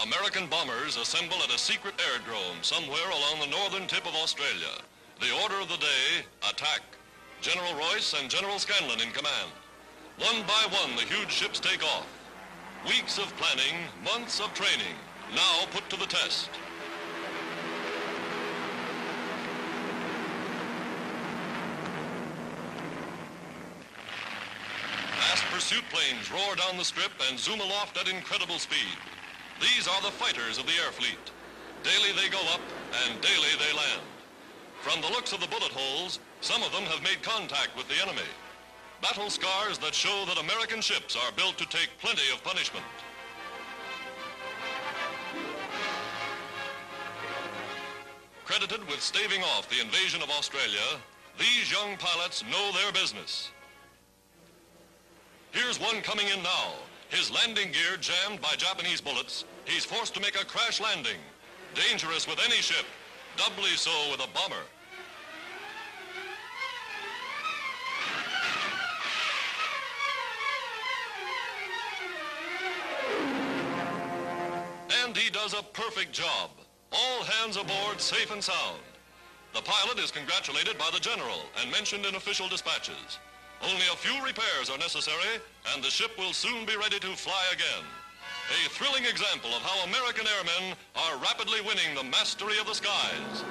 American bombers assemble at a secret aerodrome somewhere along the northern tip of Australia. The order of the day, attack. General Royce and General Scanlon in command. One by one, the huge ships take off. Weeks of planning, months of training, now put to the test. Fast pursuit planes roar down the strip and zoom aloft at incredible speed. These are the fighters of the air fleet. Daily they go up, and daily they land. From the looks of the bullet holes, some of them have made contact with the enemy. Battle scars that show that American ships are built to take plenty of punishment. Credited with staving off the invasion of Australia, these young pilots know their business. Here's one coming in now. His landing gear jammed by Japanese bullets. He's forced to make a crash landing. Dangerous with any ship, doubly so with a bomber. And he does a perfect job. All hands aboard safe and sound. The pilot is congratulated by the general and mentioned in official dispatches. Only a few repairs are necessary, and the ship will soon be ready to fly again. A thrilling example of how American airmen are rapidly winning the mastery of the skies.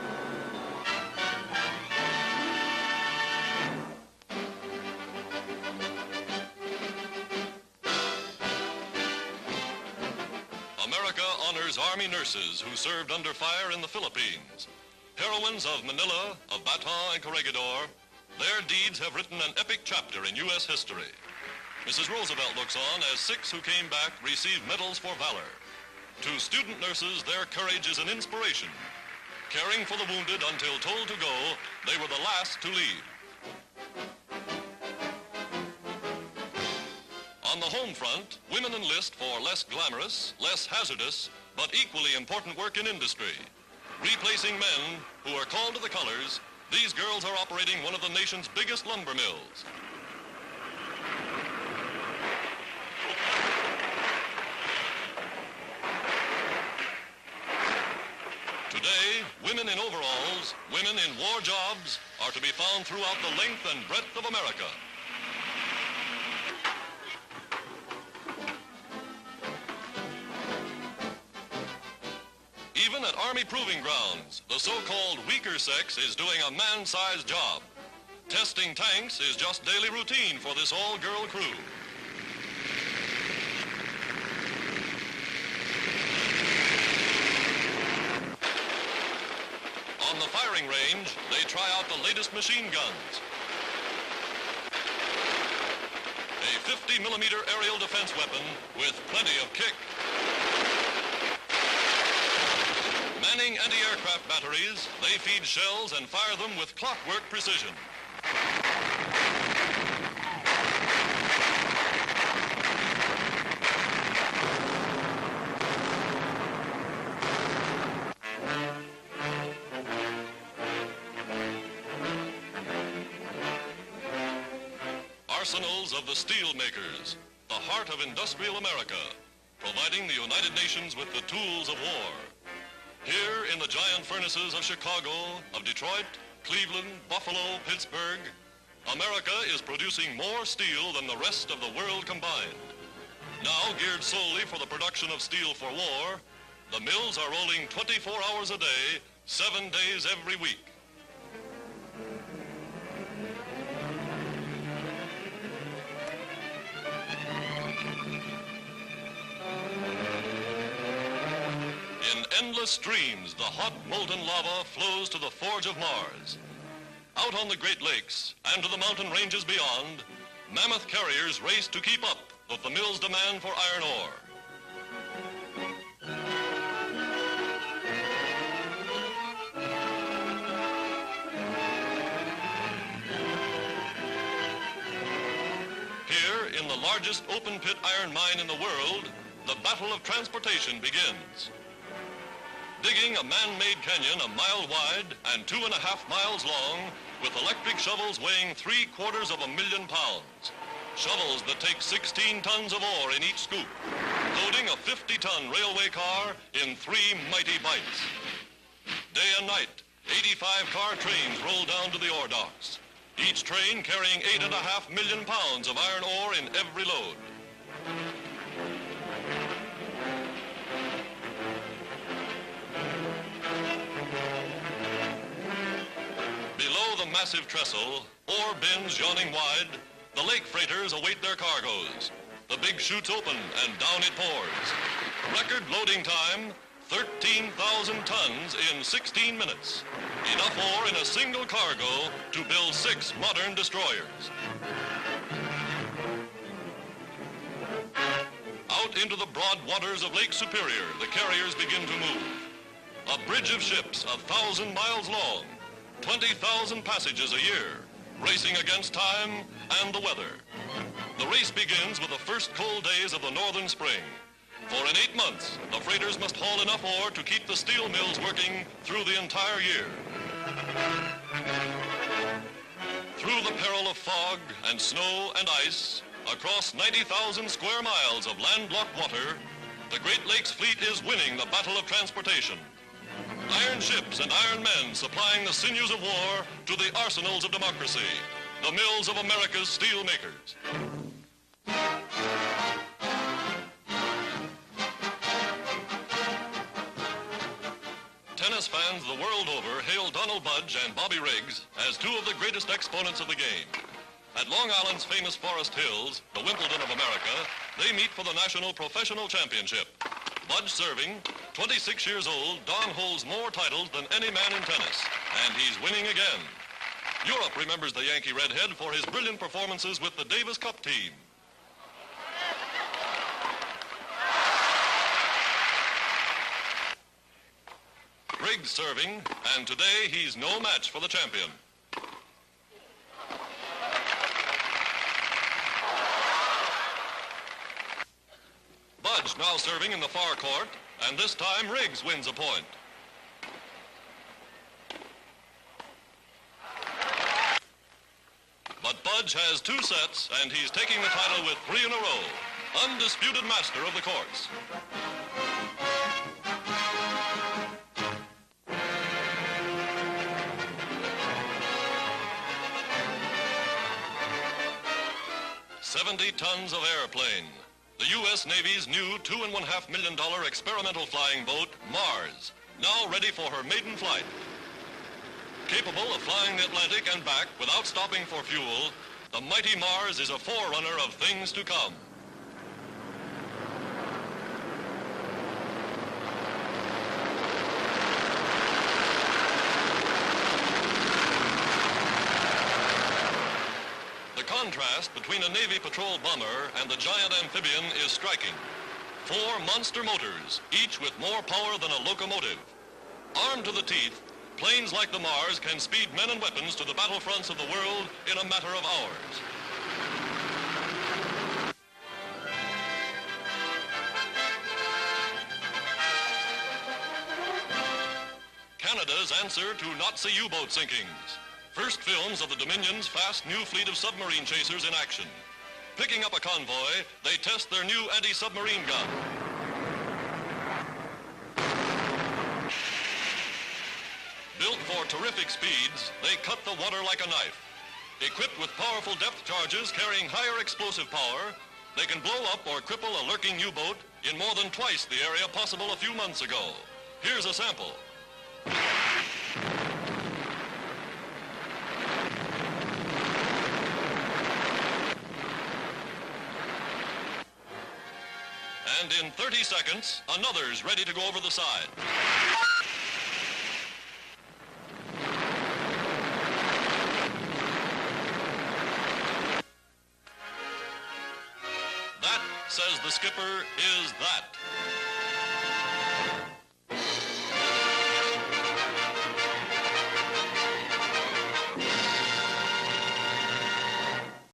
America honors Army nurses who served under fire in the Philippines. Heroines of Manila, of Bataan and Corregidor, their deeds have written an epic chapter in U.S. history. Mrs. Roosevelt looks on as 6 who came back received medals for valor. To student nurses, their courage is an inspiration. Caring for the wounded until told to go, they were the last to leave. On the home front, women enlist for less glamorous, less hazardous, but equally important work in industry. Replacing men who are called to the colors, these girls are operating one of the nation's biggest lumber mills. Today, women in overalls, women in war jobs, are to be found throughout the length and breadth of America. Even at Army proving grounds, the so-called weaker sex is doing a man-sized job. Testing tanks is just daily routine for this all-girl crew. On the firing range, they try out the latest machine guns. A 50-millimeter aerial defense weapon with plenty of kick. Manning anti-aircraft batteries, they feed shells and fire them with clockwork precision. Arsenals of the steel makers, the heart of industrial America, providing the United Nations with the tools of war. Here in the giant furnaces of Chicago, of Detroit, Cleveland, Buffalo, Pittsburgh, America is producing more steel than the rest of the world combined. Now geared solely for the production of steel for war, the mills are rolling 24 hours a day, 7 days every week. Endless streams, the hot molten lava flows to the forge of Mars. Out on the Great Lakes and to the mountain ranges beyond, mammoth carriers race to keep up with the mill's demand for iron ore. Here, in the largest open-pit iron mine in the world, the battle of transportation begins. Digging a man-made canyon a mile wide and 2.5 miles long with electric shovels weighing 3/4 of a million pounds. Shovels that take 16 tons of ore in each scoop, loading a 50-ton railway car in 3 mighty bites. Day and night, 85-car trains roll down to the ore docks, each train carrying 8.5 million pounds of iron ore in every load. Below the massive trestle, ore bins yawning wide, the lake freighters await their cargoes. The big chutes open and down it pours. Record loading time, 13,000 tons in 16 minutes. Enough ore in a single cargo to build 6 modern destroyers. Out into the broad waters of Lake Superior, the carriers begin to move. A bridge of ships 1,000 miles long, 20,000 passages a year, racing against time and the weather. The race begins with the first cold days of the northern spring. For in 8 months, the freighters must haul enough ore to keep the steel mills working through the entire year. Through the peril of fog and snow and ice, across 90,000 square miles of landlocked water, the Great Lakes Fleet is winning the battle of transportation. Iron ships and iron men supplying the sinews of war to the arsenals of democracy, the mills of America's steel makers. Tennis fans the world over hail Donald Budge and Bobby Riggs as 2 of the greatest exponents of the game. At Long Island's famous Forest Hills, the Wimbledon of America, they meet for the National Professional Championship. Budge serving, 26 years old, Don holds more titles than any man in tennis, and he's winning again. Europe remembers the Yankee redhead for his brilliant performances with the Davis Cup team. Riggs serving, and today he's no match for the champion. Budge now serving in the far court, and this time Riggs wins a point. But Budge has 2 sets, and he's taking the title with 3 in a row. Undisputed master of the courts. $70 tons of airplane. The U.S. Navy's new $2.5 million experimental flying boat, Mars, now ready for her maiden flight. Capable of flying the Atlantic and back without stopping for fuel, the mighty Mars is a forerunner of things to come. The contrast between a Navy patrol bomber and the giant amphibian is striking. 4 monster motors, each with more power than a locomotive. Armed to the teeth, planes like the Mars can speed men and weapons to the battlefronts of the world in a matter of hours. Canada's answer to Nazi U-boat sinkings. First films of the Dominion's fast new fleet of submarine chasers in action. Picking up a convoy, they test their new anti-submarine gun. Built for terrific speeds, they cut the water like a knife. Equipped with powerful depth charges carrying higher explosive power, they can blow up or cripple a lurking U-boat in more than twice the area possible a few months ago. Here's a sample. And in 30 seconds, another's ready to go over the side. That, says the skipper, is that.